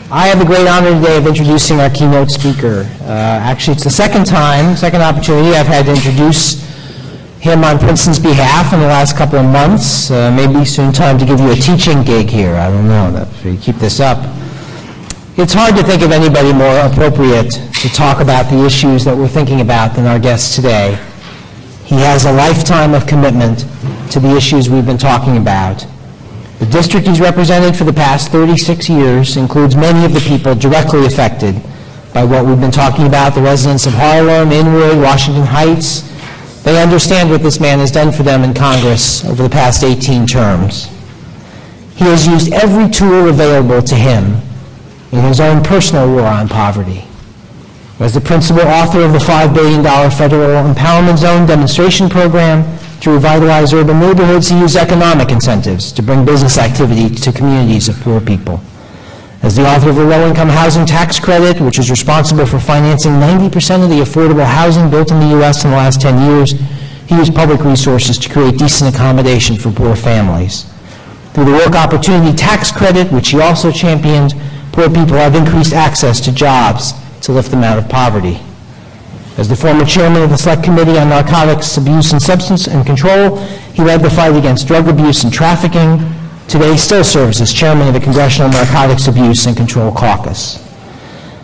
I have the great honor today of introducing our keynote speaker. Actually, it's the second opportunity I've had to introduce him on Princeton's behalf in the last couple of months. Maybe soon time to give you a teaching gig here. I don't know, if you keep this up. It's hard to think of anybody more appropriate to talk about the issues that we're thinking about than our guest today. He has a lifetime of commitment to the issues we've been talking about. The district he's represented for the past 36 years includes many of the people directly affected by what we've been talking about, the residents of Harlem, Inwood, Washington Heights. They understand what this man has done for them in Congress over the past 18 terms. He has used every tool available to him in his own personal war on poverty. As the principal author of the $5 billion Federal Empowerment Zone demonstration program, to revitalize urban neighborhoods, he used economic incentives to bring business activity to communities of poor people. As the author of the low-income housing tax credit, which is responsible for financing 90% of the affordable housing built in the U.S. in the last 10 years, he used public resources to create decent accommodation for poor families. Through the Work Opportunity Tax Credit, which he also championed, poor people have increased access to jobs to lift them out of poverty. As the former chairman of the Select Committee on Narcotics, Abuse, and Substance and Control, he led the fight against drug abuse and trafficking. Today, he still serves as chairman of the Congressional Narcotics Abuse and Control Caucus.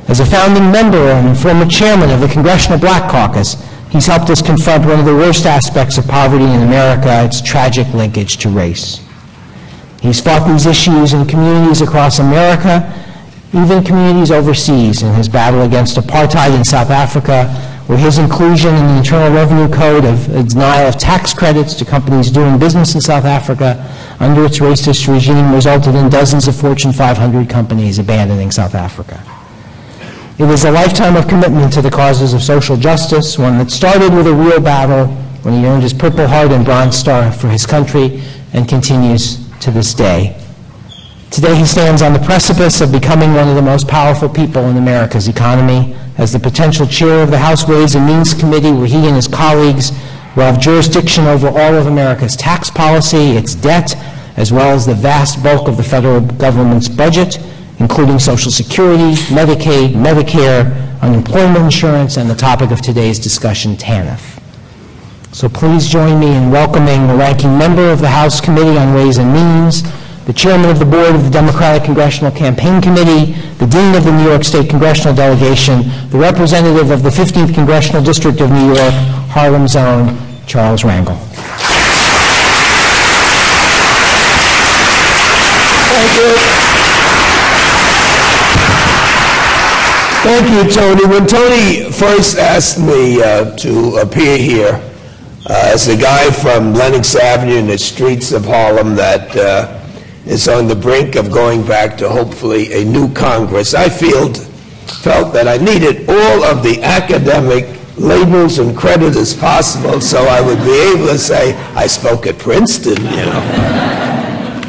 As a founding member and former chairman of the Congressional Black Caucus, he's helped us confront one of the worst aspects of poverty in America, its tragic linkage to race. He's fought these issues in communities across America, even communities overseas, in his battle against apartheid in South Africa, where his inclusion in the Internal Revenue Code of denial of tax credits to companies doing business in South Africa under its racist regime resulted in dozens of Fortune 500 companies abandoning South Africa. It is a lifetime of commitment to the causes of social justice, one that started with a real battle when he earned his Purple Heart and Bronze Star for his country and continues to this day. Today he stands on the precipice of becoming one of the most powerful people in America's economy as the potential chair of the House Ways and Means Committee, where he and his colleagues will have jurisdiction over all of America's tax policy, its debt, as well as the vast bulk of the federal government's budget, including Social Security, Medicaid, Medicare, unemployment insurance, and the topic of today's discussion, TANF. So please join me in welcoming the ranking member of the House Committee on Ways and Means, the chairman of the board of the Democratic Congressional Campaign Committee, the dean of the New York State Congressional Delegation, the representative of the 15th Congressional District of New York, Harlem Zone, Charles Rangel. Thank you, Tony. When Tony first asked me to appear here as a guy from Lenox Avenue in the streets of Harlem that is on the brink of going back to hopefully a new Congress, I felt that I needed all of the academic labels and credit as possible so I would be able to say, I spoke at Princeton, you know.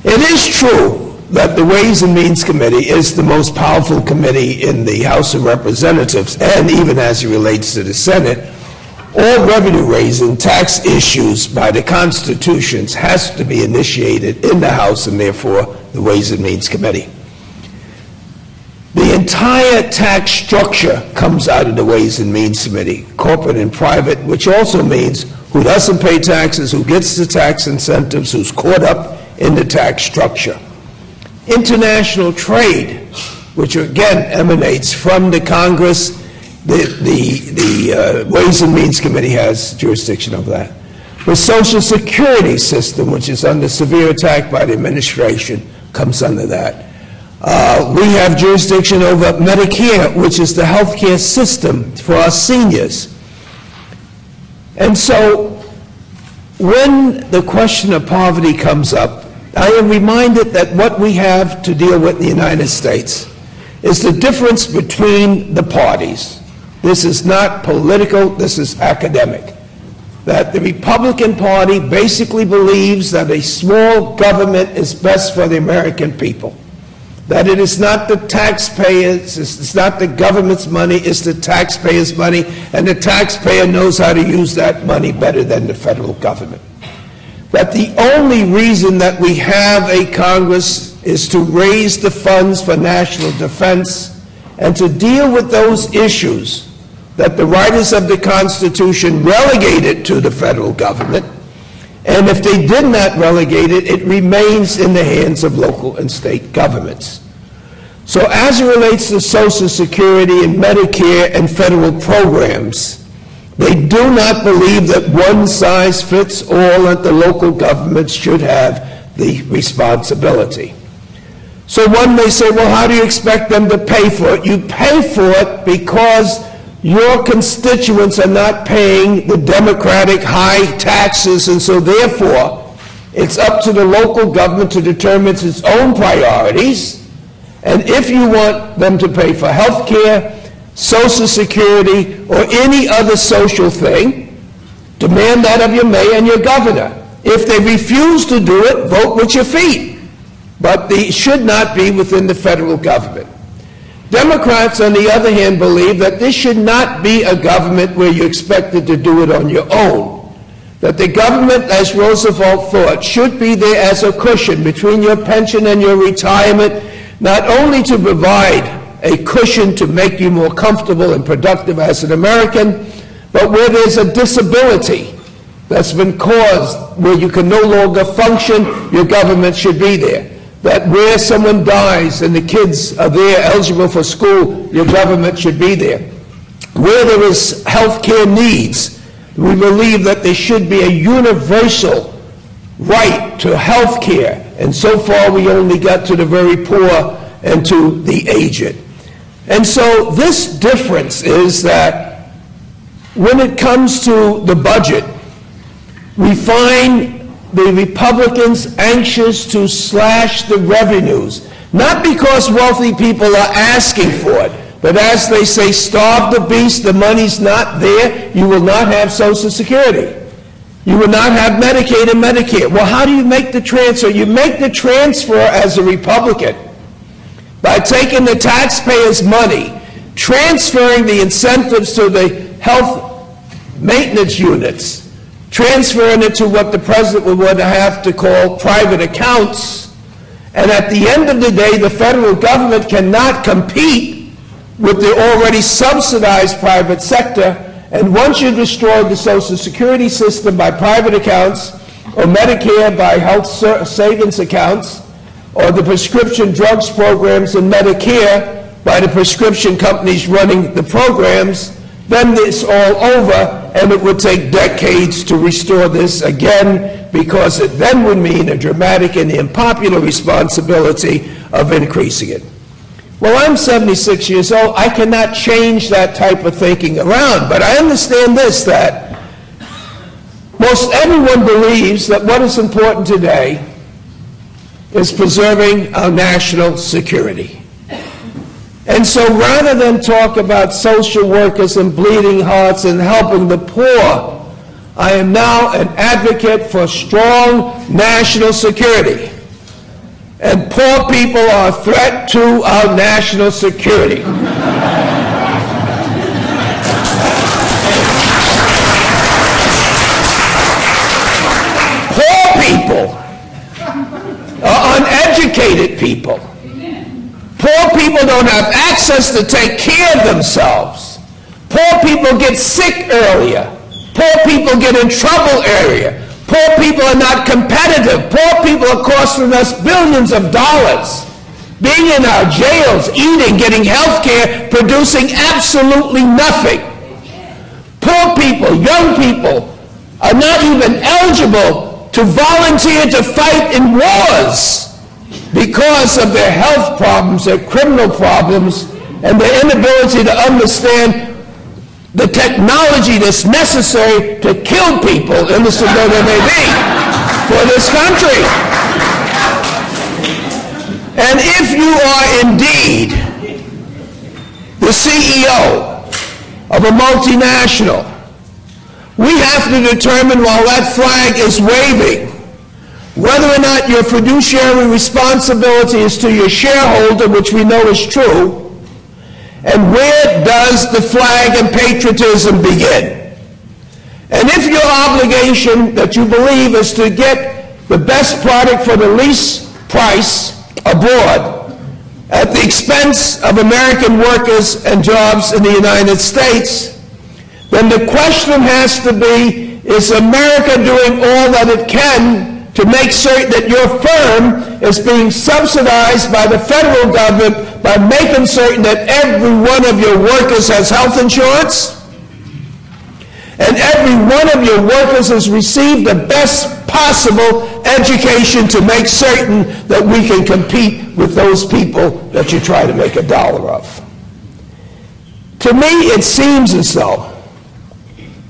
It is true that the Ways and Means Committee is the most powerful committee in the House of Representatives, and even as it relates to the Senate. All revenue-raising tax issues by the constitutions has to be initiated in the House and therefore the Ways and Means Committee. The entire tax structure comes out of the Ways and Means Committee, corporate and private, which also means who doesn't pay taxes, who gets the tax incentives, who's caught up in the tax structure. International trade, which again emanates from the Congress. The Ways and Means Committee has jurisdiction over that. The Social Security system, which is under severe attack by the administration, comes under that. We have jurisdiction over Medicare, which is the health care system for our seniors. And so when the question of poverty comes up, I am reminded that what we have to deal with in the United States is the difference between the parties. This is not political, this is academic. That the Republican Party basically believes that a small government is best for the American people. That it is not the taxpayers, it's not the government's money, it's the taxpayers' money, and the taxpayer knows how to use that money better than the federal government. That the only reason that we have a Congress is to raise the funds for national defense and to deal with those issues that the writers of the Constitution relegated to the federal government. And if they did not relegate it, it remains in the hands of local and state governments. So as it relates to Social Security and Medicare and federal programs, they do not believe that one size fits all, that the local governments should have the responsibility. So one may say, well, how do you expect them to pay for it? You pay for it because your constituents are not paying the Democratic high taxes, and so therefore it's up to the local government to determine its own priorities. And if you want them to pay for health care, Social Security, or any other social thing, demand that of your mayor and your governor. If they refuse to do it, vote with your feet. But they should not be within the federal government. Democrats, on the other hand, believe that this should not be a government where you're expected to do it on your own. That the government, as Roosevelt thought, should be there as a cushion between your pension and your retirement, not only to provide a cushion to make you more comfortable and productive as an American, but where there's a disability that's been caused, where you can no longer function, your government should be there. That where someone dies and the kids are there eligible for school, your government should be there. Where there is health care needs, we believe that there should be a universal right to health care. And so far we only got to the very poor and to the aged. And so this difference is that when it comes to the budget, we find the Republicans anxious to slash the revenues, not because wealthy people are asking for it, but as they say, starve the beast, the money's not there, you will not have Social Security. You will not have Medicaid and Medicare. Well, how do you make the transfer? You make the transfer as a Republican by taking the taxpayers' money, transferring the incentives to the health maintenance units, transferring it to what the president would have to call private accounts, and at the end of the day, the federal government cannot compete with the already subsidized private sector. And once you destroy the Social Security system by private accounts, or Medicare by health savings accounts, or the prescription drugs programs in Medicare by the prescription companies running the programs, then it's all over, and it would take decades to restore this again, because it then would mean a dramatic and unpopular responsibility of increasing it. Well, I'm 76 years old. I cannot change that type of thinking around, but I understand this, that most everyone believes that what is important today is preserving our national security. And so rather than talk about social workers and bleeding hearts and helping the poor, I am now an advocate for strong national security. And poor people are a threat to our national security. Poor people are uneducated people. Poor people don't have access to take care of themselves. Poor people get sick earlier. Poor people get in trouble earlier. Poor people are not competitive. Poor people are costing us billions of dollars. Being in our jails, eating, getting health care, producing absolutely nothing. Poor people, young people, are not even eligible to volunteer to fight in wars because of their health problems, their criminal problems, and their inability to understand the technology that's necessary to kill people, innocent though they may be, for this country. And if you are indeed the CEO of a multinational, we have to determine while that flag is waving whether or not your fiduciary responsibility is to your shareholder, which we know is true, and where does the flag and patriotism begin? And if your obligation that you believe is to get the best product for the least price abroad at the expense of American workers and jobs in the United States, then the question has to be, is America doing all that it can to make certain that your firm is being subsidized by the federal government by making certain that every one of your workers has health insurance and every one of your workers has received the best possible education to make certain that we can compete with those people that you try to make a dollar of. To me, it seems as though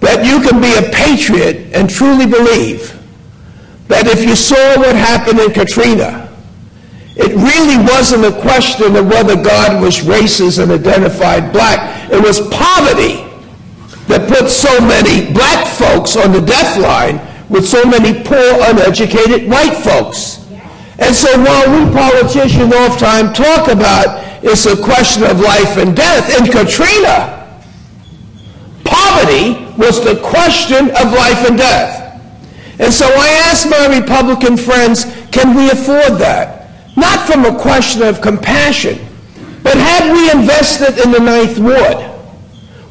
that you can be a patriot and truly believe that if you saw what happened in Katrina, it really wasn't a question of whether God was racist and identified black. It was poverty that put so many black folks on the death line with so many poor, uneducated white folks. And so while we politicians oftentimes talk about it's a question of life and death, in Katrina, poverty was the question of life and death. And so I asked my Republican friends, can we afford that? Not from a question of compassion, but had we invested in the Ninth Ward,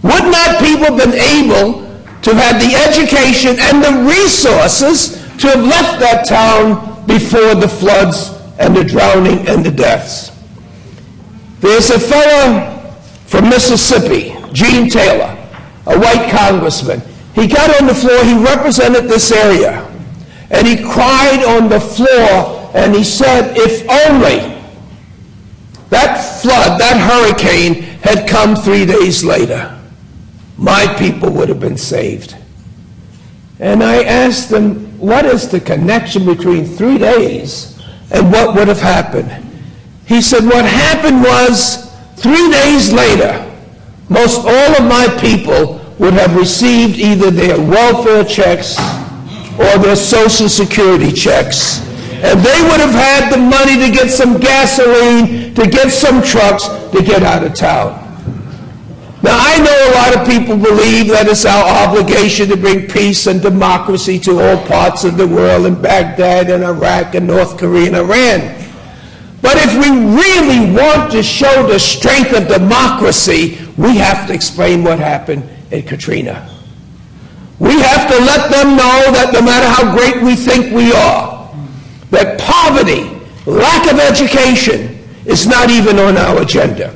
would not people have been able to have the education and the resources to have left that town before the floods and the drowning and the deaths? There's a fellow from Mississippi, Gene Taylor, a white congressman. He got on the floor, he represented this area, and he cried on the floor, and he said, if only that flood, that hurricane had come 3 days later, my people would have been saved. And I asked him, what is the connection between 3 days and what would have happened? He said, what happened was 3 days later, most all of my people would have received either their welfare checks or their Social Security checks. And they would have had the money to get some gasoline, to get some trucks, to get out of town. Now, I know a lot of people believe that it's our obligation to bring peace and democracy to all parts of the world, in Baghdad and Iraq and North Korea and Iran. But if we really want to show the strength of democracy, we have to explain what happened in Katrina. We have to let them know that no matter how great we think we are, that poverty, lack of education is not even on our agenda.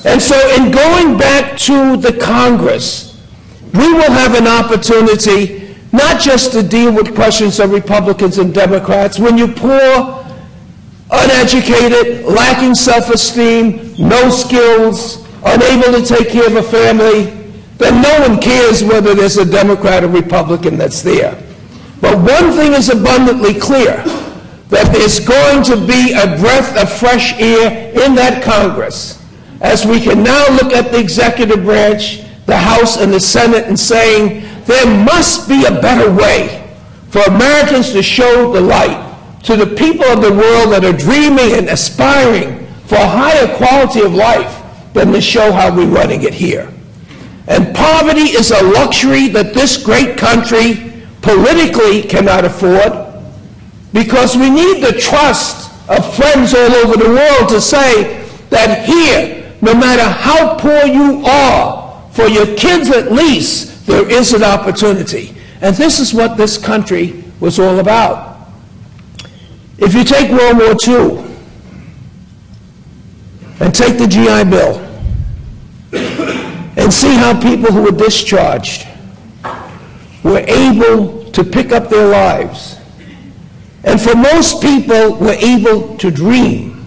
And so in going back to the Congress, we will have an opportunity not just to deal with questions of Republicans and Democrats. When you're poor, uneducated, lacking self-esteem, no skills, unable to take care of a family, then no one cares whether there's a Democrat or Republican that's there. But one thing is abundantly clear, that there's going to be a breath of fresh air in that Congress, as we can now look at the executive branch, the House and the Senate, and saying there must be a better way for Americans to show the light to the people of the world that are dreaming and aspiring for a higher quality of life than to show how we're running it here. And poverty is a luxury that this great country politically cannot afford, because we need the trust of friends all over the world to say that here, no matter how poor you are, for your kids at least, there is an opportunity. And this is what this country was all about. If you take World War II and take the GI Bill and see how people who were discharged were able to pick up their lives, and for most people were able to dream,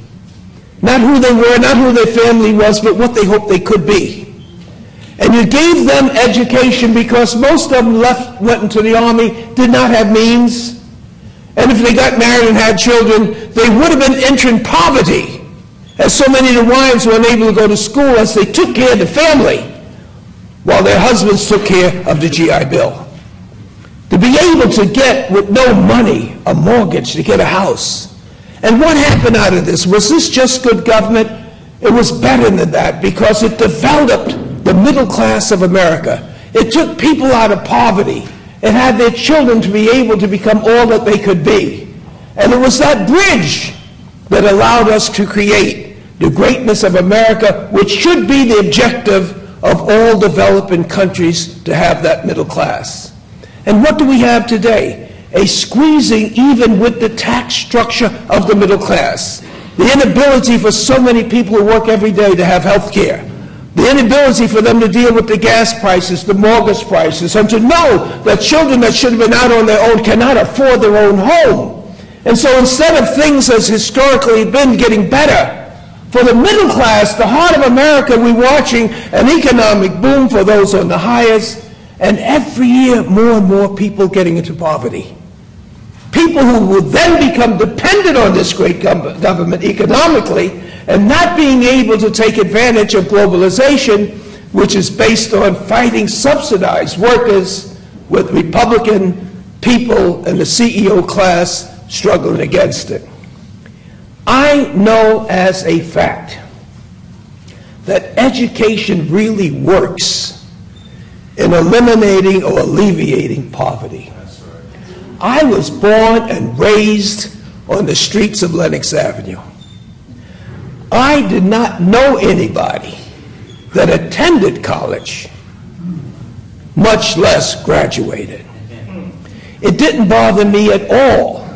not who they were, not who their family was, but what they hoped they could be. And you gave them education, because most of them went into the Army, did not have means. And if they got married and had children, they would have been entering poverty, as so many of the wives were unable to go to school as they took care of the family, while their husbands took care of the GI Bill. To be able to get, with no money, a mortgage to get a house. And what happened out of this? Was this just good government? It was better than that, because it developed the middle class of America. It took people out of poverty. It had their children to be able to become all that they could be. And it was that bridge that allowed us to create the greatness of America, which should be the objective of all developing countries, to have that middle class. And what do we have today? A squeezing even with the tax structure of the middle class. The inability for so many people who work every day to have health care. The inability for them to deal with the gas prices, the mortgage prices, and to know that children that should have been out on their own cannot afford their own home. And so instead of things as historically been getting better, for the middle class, the heart of America, we're watching an economic boom for those on the highest, and every year more and more people getting into poverty. People who will then become dependent on this great government economically and not being able to take advantage of globalization, which is based on fighting subsidized workers with Republican people and the CEO class struggling against it. I know as a fact that education really works in eliminating or alleviating poverty. I was born and raised on the streets of Lenox Avenue. I did not know anybody that attended college, much less graduated. It didn't bother me at all,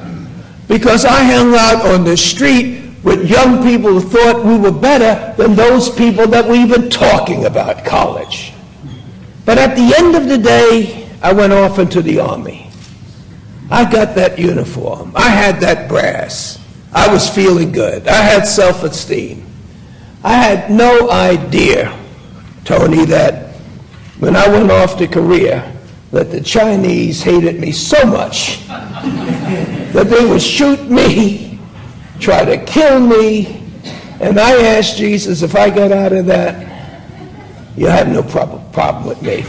because I hung out on the street with young people who thought we were better than those people that were even talking about college. But at the end of the day, I went off into the Army. I got that uniform. I had that brass. I was feeling good. I had self-esteem. I had no idea, Tony, that when I went off to Korea, that the Chinese hated me so much that they would shoot me, try to kill me, and I asked Jesus, if I got out of that, you have no problem with me.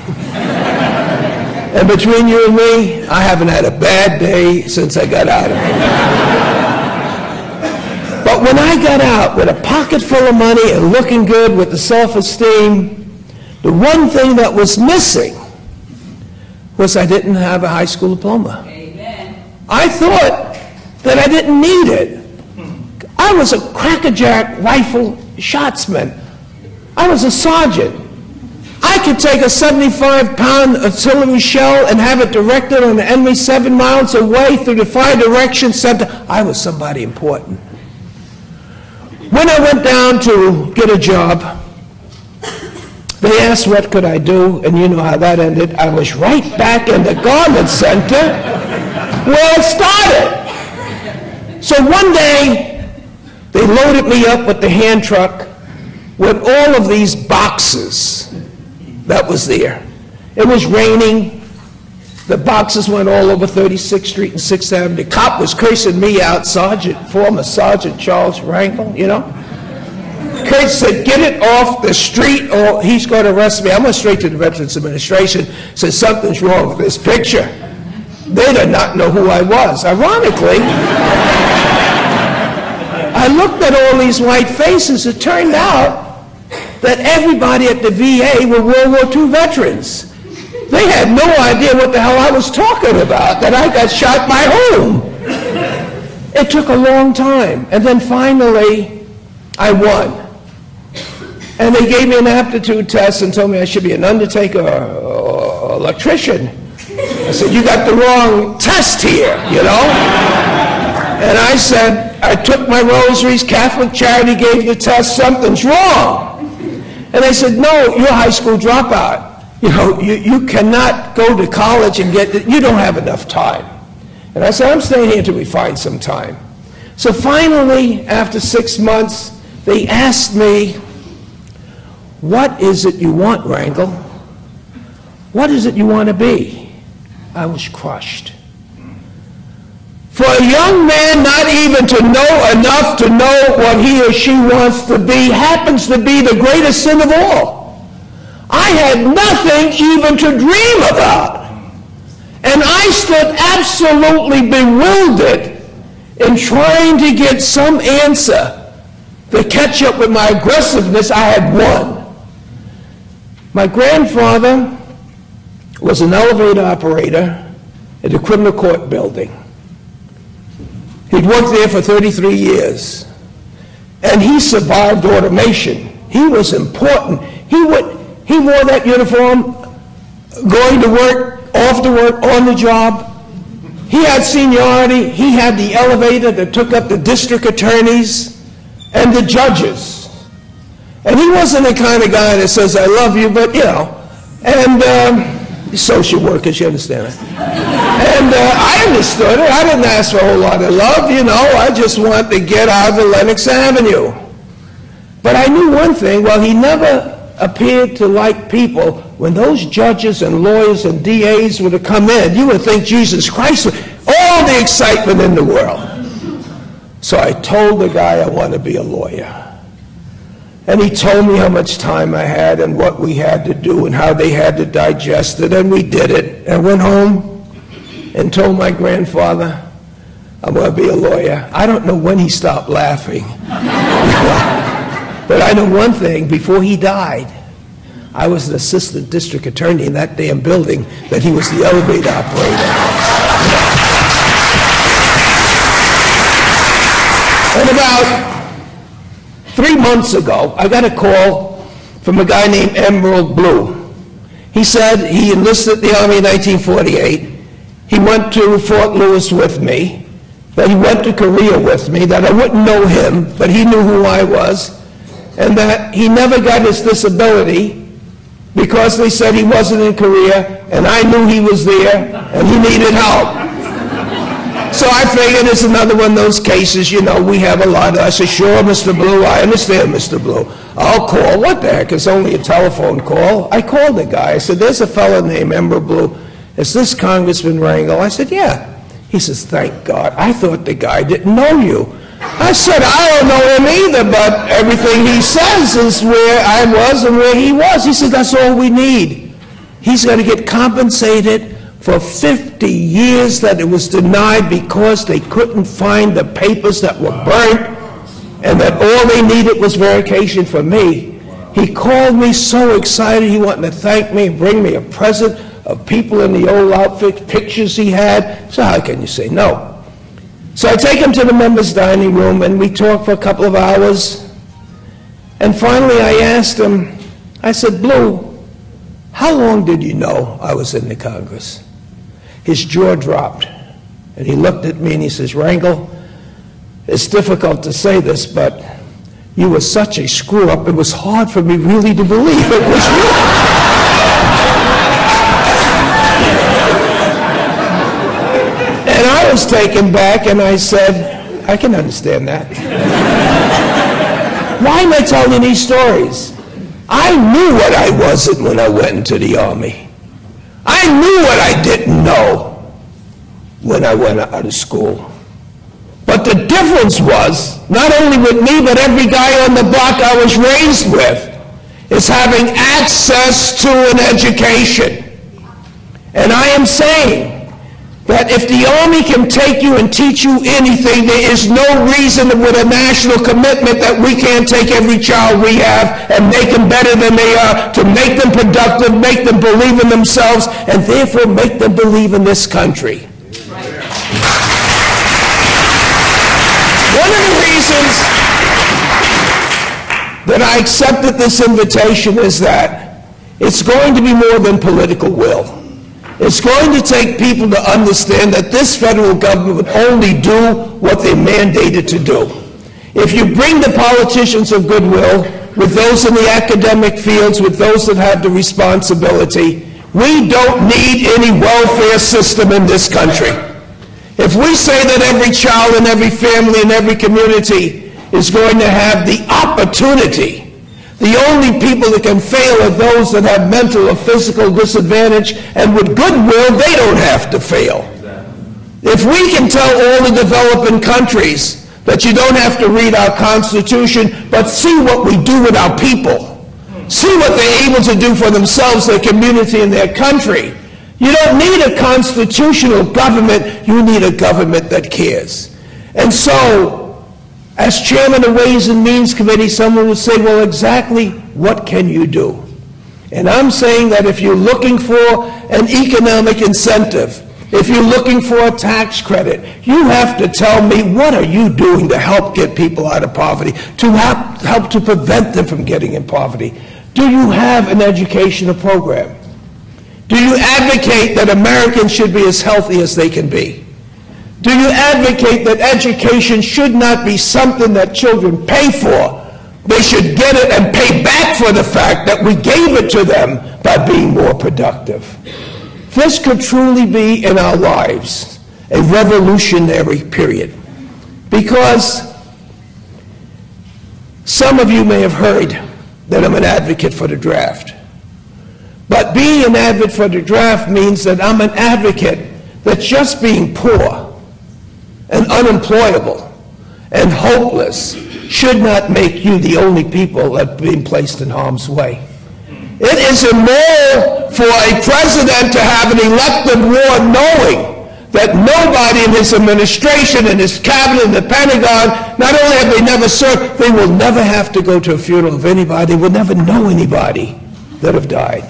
And between you and me, I haven't had a bad day since I got out of it. But when I got out with a pocket full of money and looking good with the self-esteem, the one thing that was missing was I didn't have a high school diploma. Amen. I thought that I didn't need it. I was a crackerjack rifle shotsman. I was a sergeant. I could take a 75-pound artillery shell and have it directed on the enemy 7 miles away through the Fire Direction Center. I was somebody important. When I went down to get a job, they asked what could I do, and you know how that ended. I was right back in the garment center where I started. So one day, they loaded me up with the hand truck with all of these boxes that was there. It was raining. The boxes went all over 36th Street and 6th Avenue. The cop was cursing me out, former Sergeant Charles Rangel, you know. Kurt said, get it off the street or he's going to arrest me. I went straight to the Veterans Administration, said something's wrong with this picture. They did not know who I was. Ironically, I looked at all these white faces. It turned out that everybody at the VA were World War II veterans. They had no idea what the hell I was talking about, that I got shot by whom. It took a long time, and then finally, I won. And they gave me an aptitude test and told me I should be an undertaker or electrician. I said, you got the wrong test here, you know? And I said, I took my rosaries, Catholic Charity gave the test, something's wrong. And they said, no, you're a high school dropout. You know, you cannot go to college and you don't have enough time. And I said, I'm staying here until we find some time. So finally, after 6 months, they asked me, what is it you want, Rangel? What is it you want to be? I was crushed. For a young man not even to know enough to know what he or she wants to be happens to be the greatest sin of all. I had nothing even to dream about. And I stood absolutely bewildered in trying to get some answer to catch up with my aggressiveness. I had won. My grandfather was an elevator operator at the criminal court building. He'd worked there for 33 years. And he survived automation. He was important. He wore that uniform going to work, off to work, on the job. He had seniority. He had the elevator that took up the district attorneys and the judges. And he wasn't the kind of guy that says, I love you, but, you know, and social workers, you understand that. And I understood it. I didn't ask for a whole lot of love, you know. I just wanted to get out of Lenox Avenue. But I knew one thing. While he never appeared to like people, when those judges and lawyers and DAs were to come in, you would think Jesus Christ, all the excitement in the world. So I told the guy I want to be a lawyer. And he told me how much time I had and what we had to do and how they had to digest it, and we did it. And went home and told my grandfather, I'm going to be a lawyer. I don't know when he stopped laughing. But I know one thing, before he died, I was an assistant district attorney in that damn building that he was the elevator operator. And about 3 months ago, I got a call from a guy named Emerald Blue. He said he enlisted in the Army in 1948. He went to Fort Lewis with me, that he went to Korea with me, that I wouldn't know him, but he knew who I was, and that he never got his disability because they said he wasn't in Korea, and I knew he was there, and he needed help. So I figured it's another one of those cases, you know, we have a lot. I said, sure, Mr. Blue, I understand, Mr. Blue. I'll call. What the heck? It's only a telephone call. I called the guy. I said, there's a fellow named Emerald Blue. Is this Congressman Rangel? I said, yeah. He says, thank God. I thought the guy didn't know you. I said, I don't know him either, but everything he says is where I was and where he was. He says, that's all we need. He's going to get compensated for 50 years that it was denied because they couldn't find the papers that were burnt and that all they needed was verification for me. He called me so excited. He wanted to thank me and bring me a present of people in the old outfit, pictures he had. So how can you say no? So I take him to the members' dining room, and we talk for a couple of hours. And finally I asked him, I said, Blue, how long did you know I was in the Congress? His jaw dropped, and he looked at me and he says, Rangel, it's difficult to say this, but you were such a screw-up, it was hard for me really to believe it was you. And I was taken back, and I said, I can understand that. Why am I telling you these stories? I knew what I wasn't when I went into the Army. I knew what I didn't know when I went out of school. But the difference was, not only with me, but every guy on the block I was raised with, is having access to an education. And I am saying that if the Army can take you and teach you anything, there is no reason with a national commitment that we can't take every child we have and make them better than they are, to make them productive, make them believe in themselves, and therefore make them believe in this country. One of the reasons that I accepted this invitation is that it's going to be more than political will. It's going to take people to understand that this federal government would only do what they're mandated to do. If you bring the politicians of goodwill with those in the academic fields, with those that have the responsibility, we don't need any welfare system in this country. If we say that every child and every family and every community is going to have the opportunity, the only people that can fail are those that have mental or physical disadvantage, and with goodwill, they don't have to fail. If we can tell all the developing countries that you don't have to read our Constitution, but see what we do with our people, see what they're able to do for themselves, their community, and their country, you don't need a constitutional government, you need a government that cares. And so, as chairman of Ways and Means Committee, someone would say, well, exactly what can you do? And I'm saying that if you're looking for an economic incentive If you're looking for a tax credit, you have to tell me, what are you doing to help get people out of poverty, to help to prevent them from getting in poverty? Do you have an educational program? Do you advocate that Americans should be as healthy as they can be? Do you advocate that education should not be something that children pay for? They should get it and pay back for the fact that we gave it to them by being more productive. This could truly be in our lives a revolutionary period, because some of you may have heard that I'm an advocate for the draft. But being an advocate for the draft means that I'm an advocate that just being poor and unemployable and hopeless should not make you the only people that are being placed in harm's way. It is immoral for a president to have an elective war knowing that nobody in his administration, in his cabinet, in the Pentagon, not only have they never served, they will never have to go to a funeral of anybody, they will never know anybody that have died.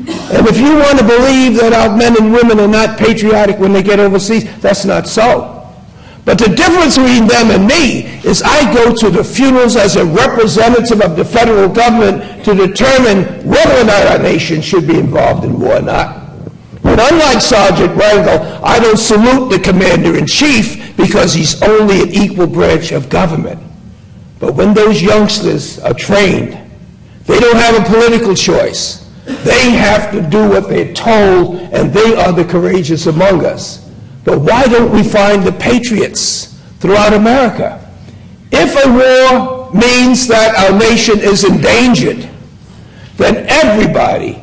And if you want to believe that our men and women are not patriotic when they get overseas, that's not so. But the difference between them and me is I go to the funerals as a representative of the federal government to determine whether or not our nation should be involved in war or not. But unlike Sergeant Rangel, I don't salute the commander-in-chief because he's only an equal branch of government. But when those youngsters are trained, they don't have a political choice. They have to do what they're told, and they are the courageous among us. But why don't we find the patriots throughout America? If a war means that our nation is endangered, then everybody,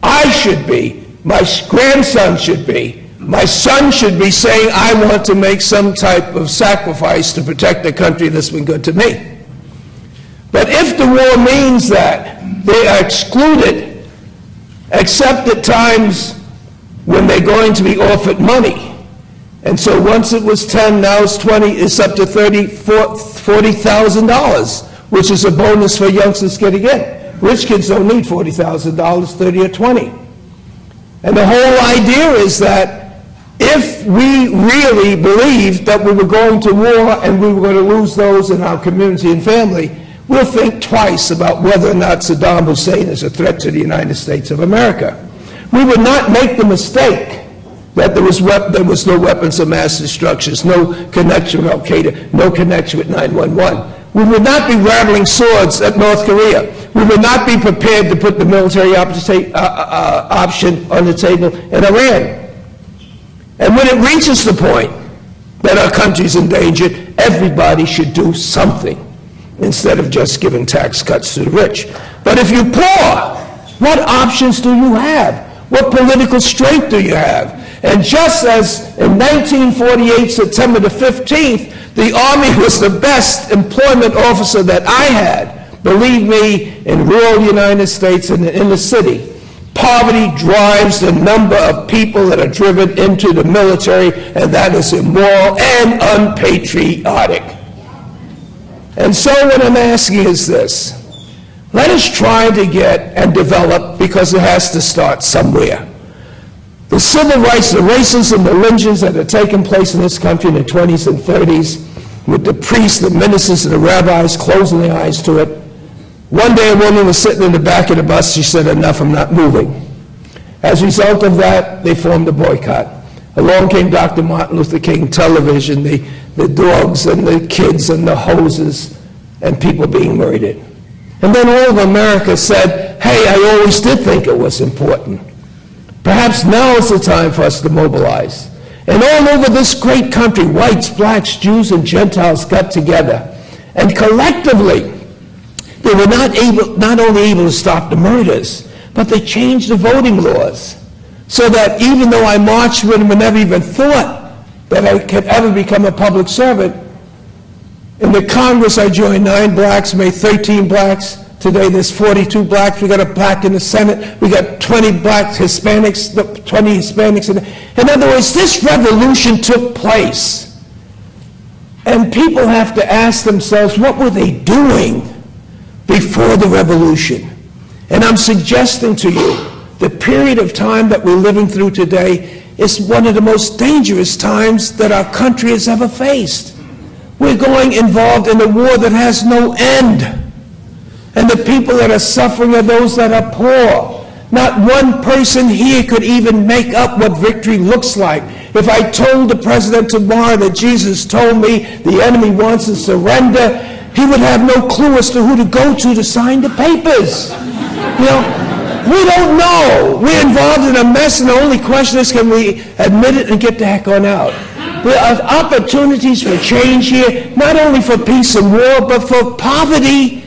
I should be, my grandson should be, my son should be saying, I want to make some type of sacrifice to protect the country that's been good to me. But if the war means that they are excluded, except at times when they're going to be offered money, and so once it was 10, now it's 20, it's up to $40,000, which is a bonus for youngsters getting in. Rich kids don't need $40,000, 30 or 20. And the whole idea is that if we really believed that we were going to war and we were going to lose those in our community and family, we'll think twice about whether or not Saddam Hussein is a threat to the United States of America. We would not make the mistake that there was no weapons of mass destruction, no connection with Al-Qaeda, no connection with 9/11. We would not be rattling swords at North Korea. We would not be prepared to put the military option on the table in Iran. And when it reaches the point that our country's endangered, everybody should do something instead of just giving tax cuts to the rich. But if you're poor, what options do you have? What political strength do you have? And just as in 1948, September the 15th, the Army was the best employment officer that I had, believe me, in rural United States and in the city, poverty drives the number of people that are driven into the military, and that is immoral and unpatriotic. And so what I'm asking is this. Let us try to get and develop, because it has to start somewhere. The civil rights, the racism, the lynchings that are taking place in this country in the 20s and 30s, with the priests, the ministers, and the rabbis closing their eyes to it. One day a woman was sitting in the back of the bus. She said, enough, I'm not moving. As a result of that, they formed a boycott. Along came Dr. Martin Luther King, television, the dogs and the kids and the hoses, and people being murdered. And then all of America said, hey, I always did think it was important. Perhaps now is the time for us to mobilize. And all over this great country, whites, blacks, Jews, and Gentiles got together. And collectively, they were not only able to stop the murders, but they changed the voting laws. So that even though I marched with them and never even thought that I could ever become a public servant, in the Congress I joined 9 blacks, made 13 blacks. Today there's 42 blacks. We got a black in the Senate. We got 20 blacks, Hispanics, 20 Hispanics. In other words, this revolution took place. And people have to ask themselves, what were they doing before the revolution? And I'm suggesting to you, the period of time that we're living through today is one of the most dangerous times that our country has ever faced. We're going involved in a war that has no end. And the people that are suffering are those that are poor. Not one person here could even make up what victory looks like. If I told the president tomorrow that Jesus told me the enemy wants to surrender, he would have no clue as to who to go to sign the papers. You know, we don't know. We're involved in a mess, and the only question is, can we admit it and get the heck on out? There are opportunities for change here, not only for peace and war, but for poverty,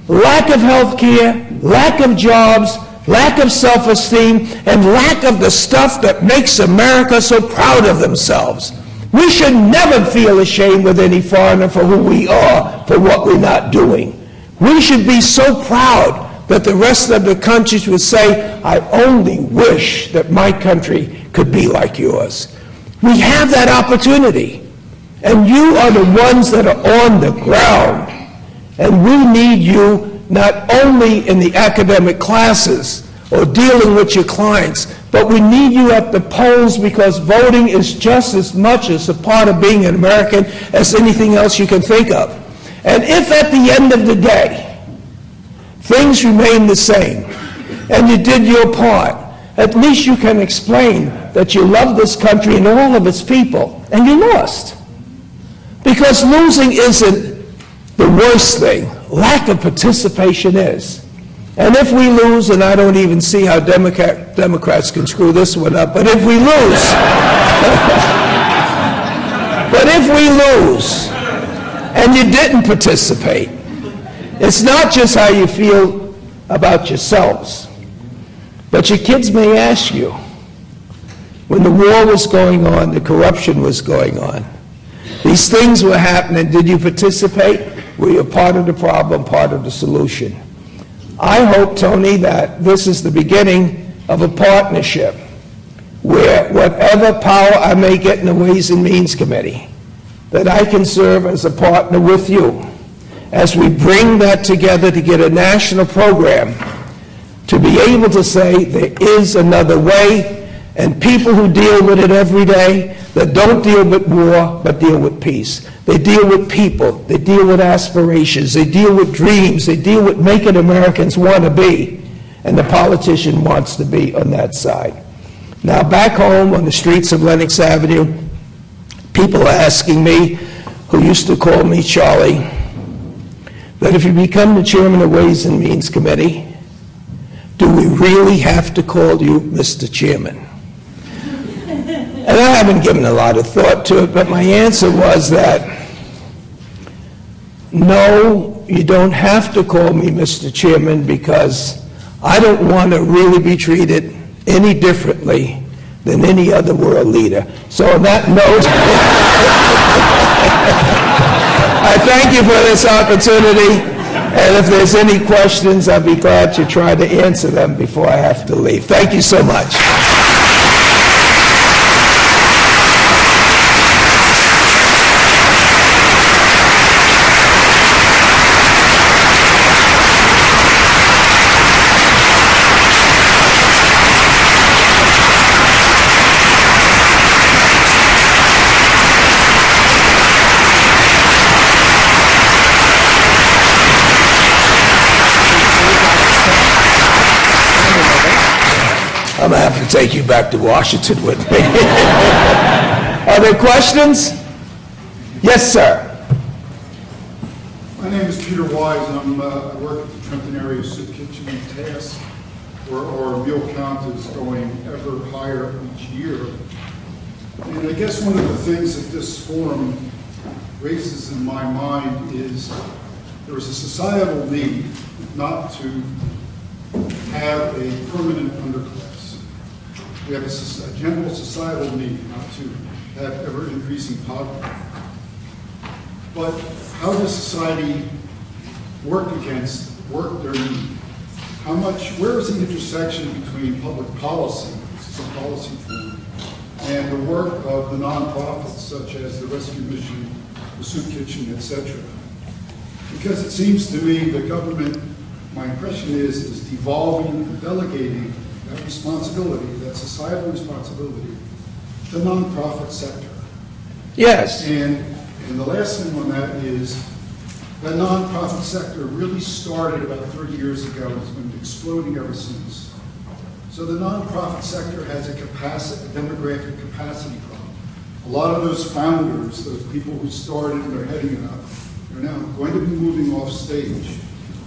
lack of health care, lack of jobs, lack of self-esteem, and lack of the stuff that makes America so proud of themselves. We should never feel ashamed with any foreigner for who we are, for what we're not doing. We should be so proud that the rest of the countries would say, I only wish that my country could be like yours. We have that opportunity, and you are the ones that are on the ground, and we need you not only in the academic classes or dealing with your clients, but we need you at the polls, because voting is just as much as a part of being an American as anything else you can think of. And if at the end of the day, things remain the same, and you did your part, at least you can explain that you love this country and all of its people, and you lost. Because losing isn't the worst thing. Lack of participation is. And if we lose, and I don't even see how Democrats can screw this one up, but if we lose, and you didn't participate, it's not just how you feel about yourselves, but your kids may ask you, when the war was going on, the corruption was going on, these things were happening, did you participate? Were you part of the problem, part of the solution? I hope, Tony, that this is the beginning of a partnership where whatever power I may get in the Ways and Means Committee, that I can serve as a partner with you as we bring that together to get a national program to be able to say there is another way, and people who deal with it every day, that don't deal with war but deal with peace. They deal with people, they deal with aspirations, they deal with dreams, they deal with making Americans want to be, and the politician wants to be on that side. Now back home on the streets of Lenox Avenue, people are asking me, who used to call me Charlie, that if you become the chairman of Ways and Means Committee, do we really have to call you Mr. Chairman? And I haven't given a lot of thought to it, but my answer was that, no, you don't have to call me Mr. Chairman, because I don't want to really be treated any differently than any other world leader. So on that note, I thank you for this opportunity, and if there's any questions, I'll be glad to try to answer them before I have to leave. Thank you so much. I'm going to have to take you back to Washington with me. Are there questions? Yes, sir. My name is Peter Wise. I work at the Trenton Area Soup Kitchen and TANF, where our meal count is going ever higher each year. And I guess one of the things that this forum raises in my mind is there is a societal need not to have a permanent underclass. We have a general societal need not to have ever-increasing poverty. But how does society work their need? Where is the intersection between public policy, some policy form, and the work of the nonprofits such as the Rescue Mission, the Soup Kitchen, etc.? Because it seems to me the government, my impression is devolving and delegating that responsibility, that societal responsibility, the nonprofit sector. Yes. And the last thing on that is that nonprofit sector really started about 30 years ago and has been exploding ever since. So the nonprofit sector has a demographic capacity problem. A lot of those founders, those people who started and are heading it up, are now going to be moving off stage.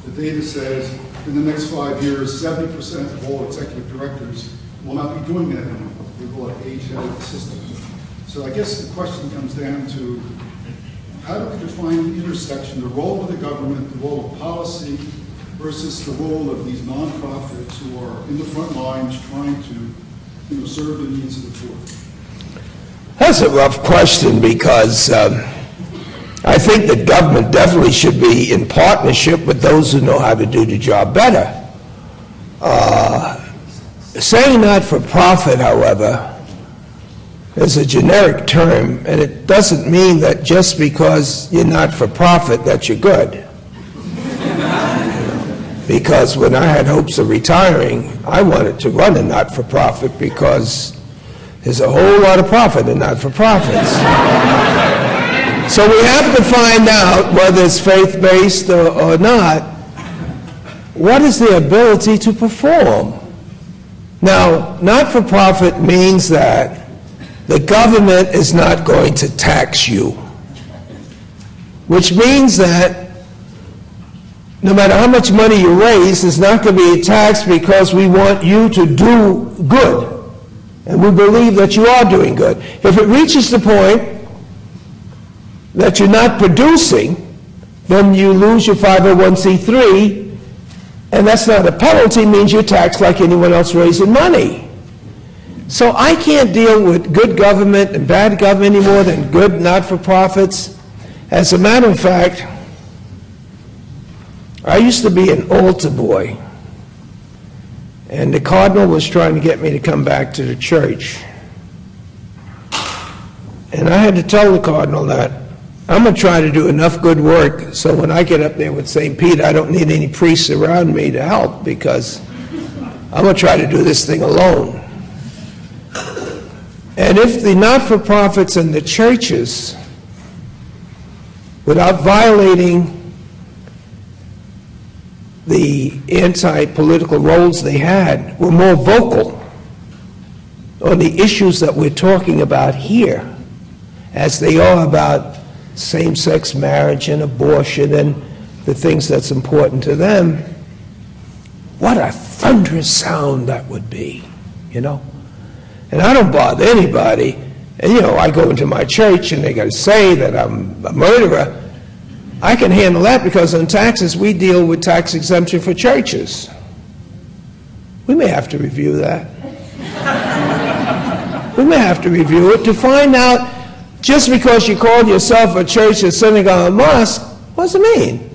The data says in the next 5 years, 70% of all executive directors will not be doing that anymore. They will have age out of the system. So I guess the question comes down to how do we define the intersection, the role of the government, the role of policy, versus the role of these nonprofits who are in the front lines trying to serve the needs of the poor? That's a rough question because I think that government definitely should be in partnership with those who know how to do the job better. Saying not-for-profit, however, is a generic term, and it doesn't mean that just because you're not-for-profit that you're good. Because when I had hopes of retiring, I wanted to run a not-for-profit because there's a whole lot of profit in not-for-profits. So we have to find out whether it's faith-based or not, what is the ability to perform? Now, not-for-profit means that the government is not going to tax you, which means that no matter how much money you raise, there's not going to be a tax because we want you to do good. And we believe that you are doing good. If it reaches the point that you're not producing, then you lose your 501c3, and that's not a penalty, it means you're taxed like anyone else raising money. So I can't deal with good government and bad government any more than good not-for-profits. As a matter of fact, I used to be an altar boy, and the cardinal was trying to get me to come back to the church. And I had to tell the cardinal that I'm going to try to do enough good work so when I get up there with St. Peter, I don't need any priests around me to help because I'm going to try to do this thing alone. And if the not-for-profits and the churches, without violating the anti-political roles they had, were more vocal on the issues that we're talking about here, as they are about same-sex marriage and abortion and the things that's important to them, what a thunderous sound that would be, you know? And I don't bother anybody. And, you know, I go into my church and they got to say that I'm a murderer. I can handle that because on taxes, we deal with tax exemption for churches. We may have to review that. We may have to review it to find out, just because you call yourself a church, a synagogue, a mosque, what does it mean?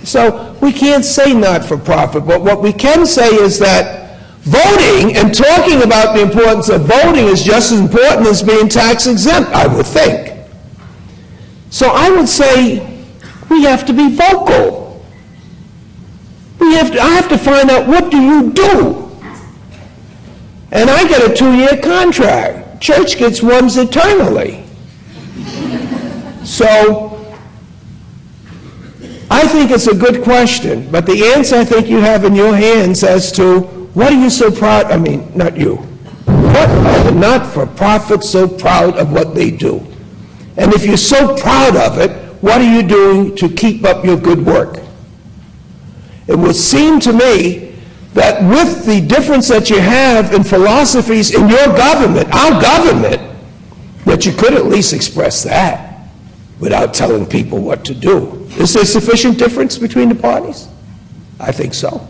So we can't say not-for-profit, but what we can say is that voting and talking about the importance of voting is just as important as being tax exempt, I would think. So I would say we have to be vocal. I have to find out, what do you do? And I get a 2-year contract. Church gets ones eternally. So I think it's a good question, but the answer I think you have in your hands as to what are you so proud, I mean, not you. What are the not-for-profits so proud of what they do? And if you're so proud of it, what are you doing to keep up your good work? It would seem to me that with the difference that you have in philosophies in your government, our government, that you could at least express that without telling people what to do. Is there sufficient difference between the parties? I think so.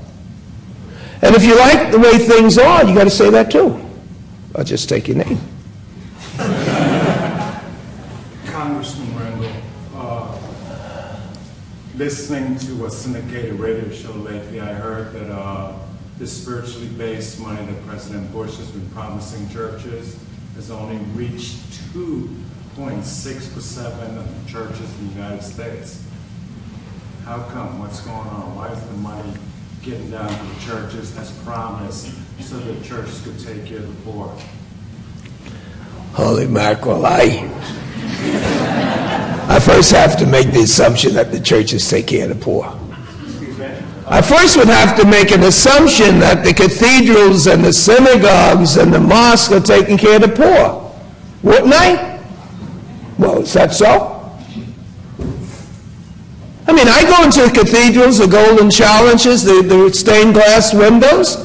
And if you like the way things are, you got to say that too. I'll just take your name. Congressman Rangel, listening to a syndicated radio show lately, I heard that the spiritually based money that President Bush has been promising churches has only reached 2.6% of the churches in the United States. How come? What's going on? Why is the money getting down to the churches as promised so that churches could take care of the poor? Holy mackerel, I first have to make the assumption that the churches take care of the poor. I first would have to make an assumption that the cathedrals and the synagogues and the mosques are taking care of the poor. Wouldn't I? Well, is that so? I mean, I go into the cathedrals, the golden challenges, the stained glass windows,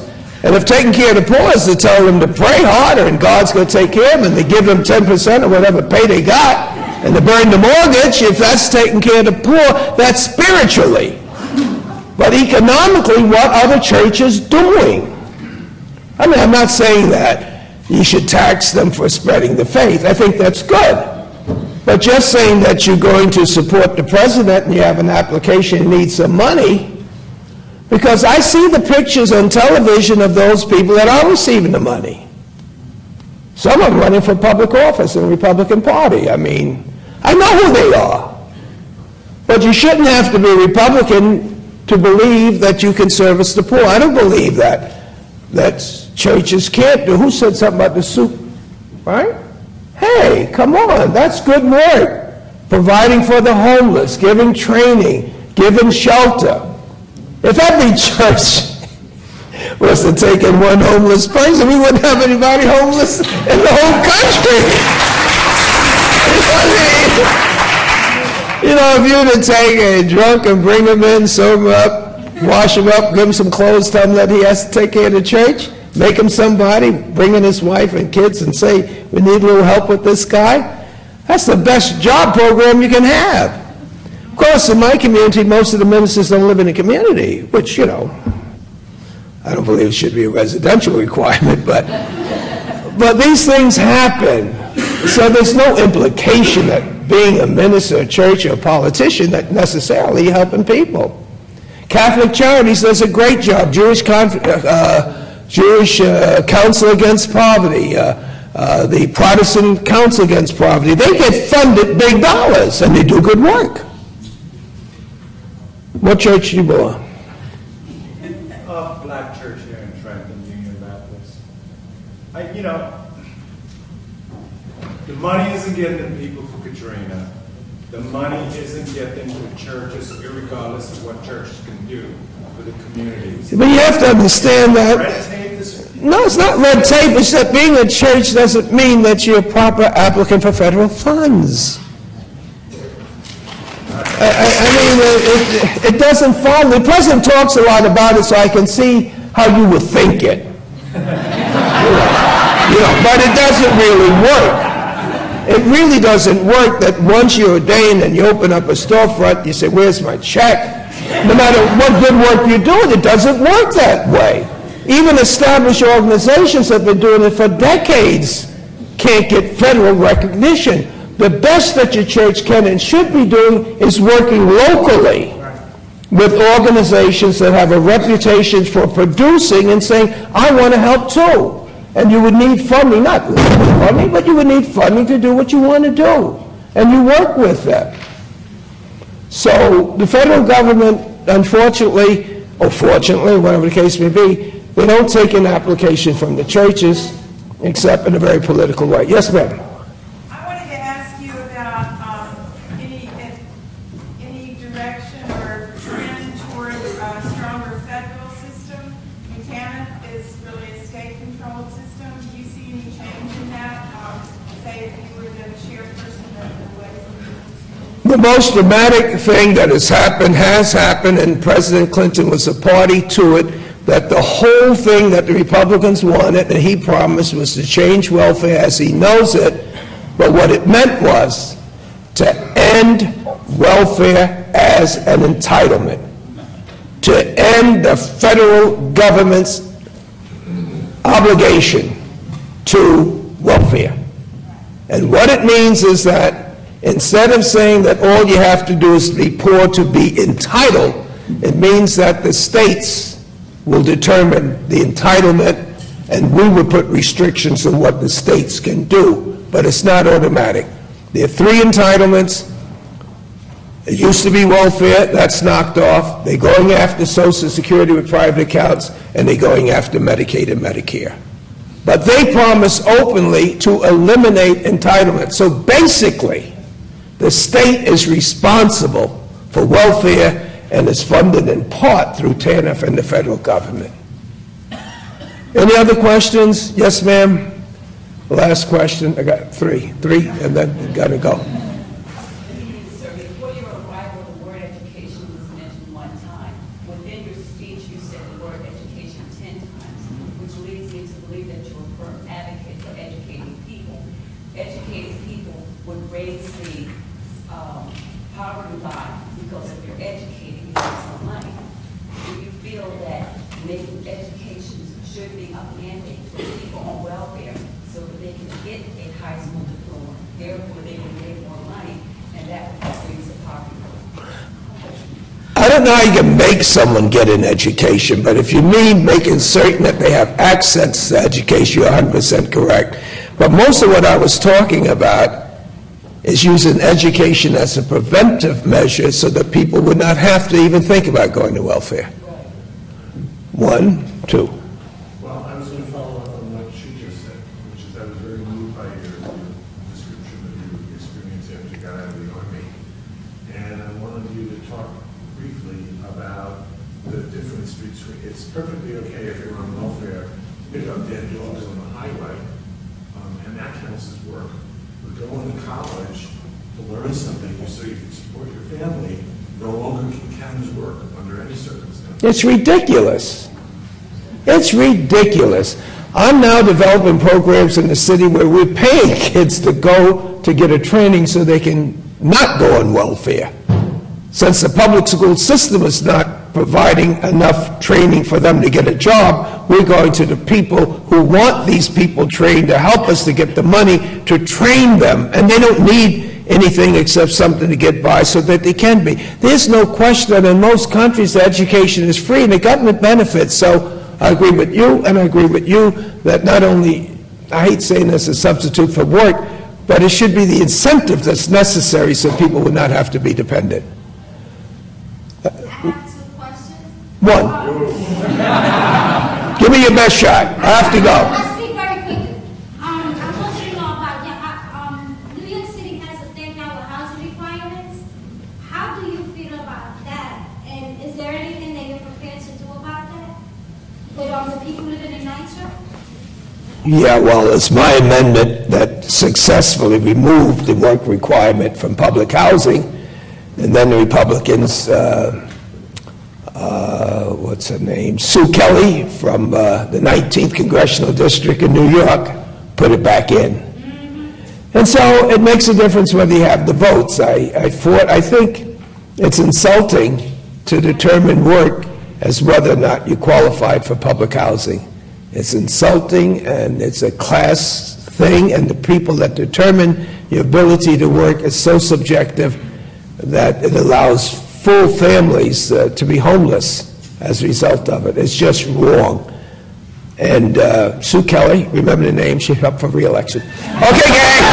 and if taking care of the poor is to tell them to pray harder and God's going to take care of them, and they give them 10% or whatever pay they got, and to burn the mortgage, if that's taking care of the poor, that's spiritually. But economically, what are the churches doing? I mean, I'm not saying that you should tax them for spreading the faith. I think that's good. But just saying that you're going to support the president and you have an application and need some money, because I see the pictures on television of those people that are receiving the money. Some are running for public office in the Republican Party. I mean, I know who they are. But you shouldn't have to be a Republican to believe that you can service the poor. I don't believe that churches can't do. Who said something about the soup? Right? Hey, come on, that's good work. Providing for the homeless, giving training, giving shelter. If every church was to take in one homeless person, we wouldn't have anybody homeless in the whole country. You know, if you were to take a drunk and bring him in, sew him up, wash him up, give him some clothes, tell him that he has to take care of the church, make him somebody, bring in his wife and kids and say, we need a little help with this guy, that's the best job program you can have. Of course, in my community, most of the ministers don't live in a community, which, you know, I don't believe it should be a residential requirement, but these things happen. So there's no implication that being a minister, a church, or a politician that necessarily helping people. Catholic Charities does a great job. Jewish Council Against Poverty, the Protestant Council Against Poverty, they get funded big dollars and they do good work. What church do you belong? Black church here in Trenton, Union Baptist. You know, the money isn't getting the people for Katrina. The money isn't getting to the churches, regardless of what churches can do for the communities. But you have to understand that. Red tape is... No, it's not red tape. It's that being a church doesn't mean that you're a proper applicant for federal funds. I mean, it doesn't follow. The president talks a lot about it, so I can see how you would think it. But it doesn't really work. It really doesn't work that once you're ordained and you open up a storefront, you say, where's my check? No matter what good work you're doing, it doesn't work that way. Even established organizations that have been doing it for decades can't get federal recognition. The best that your church can and should be doing is working locally with organizations that have a reputation for producing and saying, I want to help too. And you would need funding, not funding, but you would need funding to do what you want to do. And you work with them. So the federal government, unfortunately, or fortunately, whatever the case may be, they don't take an application from the churches except in a very political way. Yes, ma'am. I wanted to ask you about any direction or trend towards a stronger federal system. TANF is really a state-controlled system. Do you see any change in that? Say if you were the chairperson of the Ways and Means? The most dramatic thing that has happened, and President Clinton was a party to it, that the whole thing that the Republicans wanted and he promised was to change welfare as he knows it, but what it meant was to end welfare as an entitlement, to end the federal government's obligation to welfare. And what it means is that instead of saying that all you have to do is be poor to be entitled, it means that the states will determine the entitlement and we will put restrictions on what the states can do. But it's not automatic. There are 3 entitlements. It used to be welfare, that's knocked off. They're going after Social Security with private accounts, and they're going after Medicaid and Medicare. But they promise openly to eliminate entitlement. So basically, the state is responsible for welfare and is funded in part through TANF and the federal government. Any other questions? Yes, ma'am? Last question. I got three, and then got to go. Sir, before your arrival, the word education was mentioned one time. Within your speech, you said the word education 10 times, which leads me to believe that you're a firm advocate for educating people. Educating people would raise the poverty line because if you're educating, you have more money. Do you feel that making education should be a mandate for people on welfare so that they can get a high school diploma, therefore they will make more money, and that would raise the poverty line? I don't know how you can make someone get an education, but if you mean making certain that they have access to education, you're 100% correct. But most of what I was talking about is using education as a preventive measure so that people would not have to even think about going to welfare. One, two. Well, I was going to follow up on what she just said, which is I was very moved by your description of your experience after you got out of the Army. And I wanted you to talk briefly about the difference between, it's perfectly okay if you're on welfare, pick up dead dogs on the highway, and that counts as work. But going to college to learn something so you can support your family no longer can count as work under any circumstance. It's ridiculous. It's ridiculous. I'm now developing programs in the city where we're paying kids to go to get a training so they can not go on welfare. Since the public school system is not providing enough training for them to get a job, we're going to the people who want these people trained to help us to get the money to train them. And they don't need anything except something to get by so that they can be. There's no question that in most countries education is free and the government benefits. So I agree with you, and I agree with you that not only, I hate saying this, a substitute for work, but it should be the incentive that's necessary so people would not have to be dependent. I have two questions. One. Give me your best shot. I have to go. I'll speak very quickly. I want you to know about New York City has a thing now with housing requirements. How do you feel about that? And is there anything that you're prepared to do about that? With the people living in NYCHA? Yeah, well, it's my amendment that successfully removed the work requirement from public housing, and then the Republicans, what's her name, Sue Kelly from the 19th Congressional District in New York, put it back in. And so it makes a difference whether you have the votes. I think it's insulting to determine work as whether or not you qualified for public housing. It's insulting, and it's a class thing, and the people that determine your ability to work is so subjective that it allows full families to be homeless as a result of it. It's just wrong. And Sue Kelly, remember the name, she's up for re-election. Okay, gang!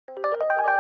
Thank you.